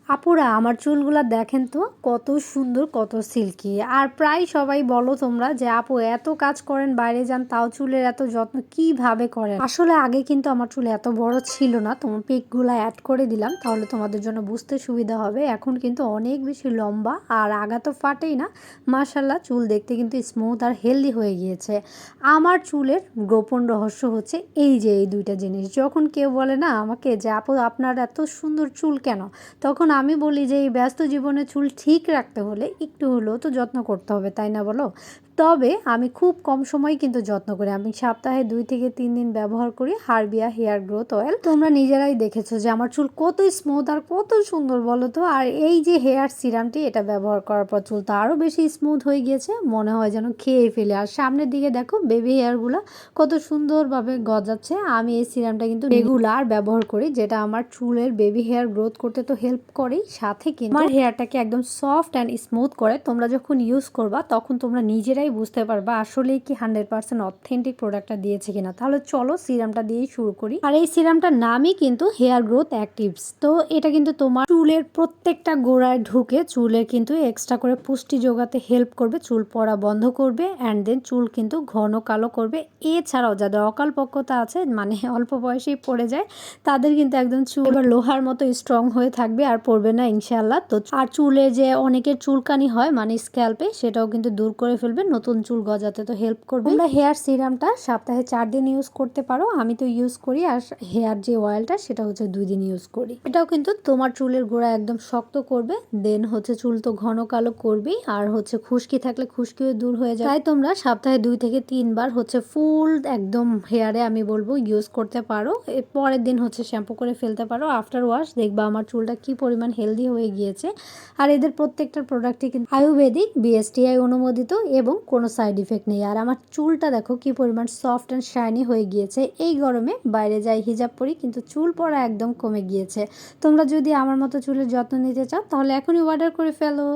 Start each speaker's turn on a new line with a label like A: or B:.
A: আপুরা আমার চুলগুলা দেখেন তো কত সুন্দর কত সিল্কি। আর প্রায় সবাই বলো তোমরা যে আপু এত কাজ করেন, বাইরে যান, তাও চুলের এত যত্ন কিভাবে করেন। আসলে আগে কিন্তু আমার চুল এত বড় ছিল না, তোমার পিকগুলা অ্যাড করে দিলাম তাহলে তোমাদের জন্য বুঝতে সুবিধা হবে। এখন কিন্তু অনেক বেশি লম্বা আর আগা তো ফাটেই না। মাশাল্লাহ, চুল দেখতে কিন্তু স্মুথ আর হেলদি হয়ে গিয়েছে। আমার চুলের গোপন রহস্য হচ্ছে এই যে এই দুইটা জিনিস। যখন কেউ বলে না আমাকে যে আপু আপনার এত সুন্দর চুল কেন, তখন আমি বলি যে এই ব্যস্ত জীবনে চুল ঠিক রাখতে হলে একটু হলেও তো যত্ন করতে হবে, তাই না বলো? তবে আমি খুব কম সময় কিন্তু যত্ন করি। আমি সপ্তাহে 2 থেকে 3 দিন ব্যবহার করি হার্বিয়া হেয়ার গ্রোথ অয়েল। তোমরা নিজেরাই দেখেছো যে আমার চুল কত স্মুথ আর কত সুন্দর বলো তো। আর এই যে হেয়ার সিরামটি, এটা ব্যবহার করার পর চুল তো আরও বেশি স্মুথ হয়ে গিয়েছে, মনে হয় যেন খেয়ে ফেলে। আর সামনের দিকে দেখো বেবি হেয়ারগুলো কত সুন্দরভাবে গজাচ্ছে। আমি এই সিরামটা কিন্তু রেগুলার ব্যবহার করি, যেটা আমার চুলের বেবি হেয়ার গ্রোথ করতে তো হেল্প করেই, সাথে কিন্তু আমার হেয়ারটাকে একদম সফট অ্যান্ড স্মুথ করে। তোমরা যখন ইউজ করবা তখন তোমরা নিজেরাই বুঝতে পারবা আসলেই কি 100% অথেন্টিক প্রোডাক্টটা দিয়েছে কিনা। তাহলে চলো সিরামটা দিয়েই শুরু করি। আর এই সিরামটার নামই কিন্তু হেয়ার গ্রোথ অ্যাক্টিভস। তো এটা কিন্তু তোমার চুলের প্রত্যেকটা গোড়ায় ঢুকে চুলের কিন্তু এক্সট্রা করে পুষ্টি যোগাতে হেল্প করবে, চুল পড়া বন্ধ করবে, অ্যান্ড দেন চুল কিন্তু ঘন কালো করবে। এছাড়াও যাদের অকালপক্কতা আছে, মানে অল্প বয়সেই পড়ে যায়, তাদের কিন্তু একদম চুল এবার লোহার মতো স্ট্রং হয়ে থাকবে আর পড়বে না ইনশাআল্লাহ। তো আর চুলে যে অনেকের চুলকানি হয় মানে স্ক্যাল্পে, সেটাও কিন্তু দূর করে ফেলবে, নতুন চুল গজাতে তো হেল্প করবে। তোমরা হেয়ার সিরামটা সপ্তাহে 4 দিন ইউজ করতে পারো, আমি তো ইউজ করি। আর হেয়ার যে অয়েলটা সেটা হচ্ছে 2 দিন ইউজ করি। এটাও কিন্তু তোমার চুলের গোড়া একদম শক্ত করবে, দেন হচ্ছে চুল তো ঘন কালো করবেই, আর হচ্ছে খুশকি থাকলে খুশকিও দূর হয়ে যায়। তাই তোমরা সপ্তাহে 2 থেকে 3 বার হচ্ছে ফুল একদম হেয়ারে আমি বলবো ইউজ করতে পারো। এর পরের দিন হচ্ছে শ্যাম্পু করে ফেলতে পারো। আফটার ওয়াশ দেখবা আমার চুলটা কি পরিমাণ হেলদি হয়ে গিয়েছে। আর এদের প্রত্যেকটা প্রোডাক্টই কিন্তু আয়ুর্বেদিক, বিএসটিআই অনুমোদিত এবং কোনো সাইড ইফেক্ট নেই। আর আমার চুলটা দেখো কি পরিমাণ সফট অ্যান্ড শাইনি হয়ে গিয়েছে। এই গরমে বাইরে যাই হিজাব পরি কিন্তু চুল পড়া একদম কমে গিয়েছে। তোমরা যদি আমার মতো চুলের যত্ন নিতে চাও তাহলে এখনই অর্ডার করে ফেলো।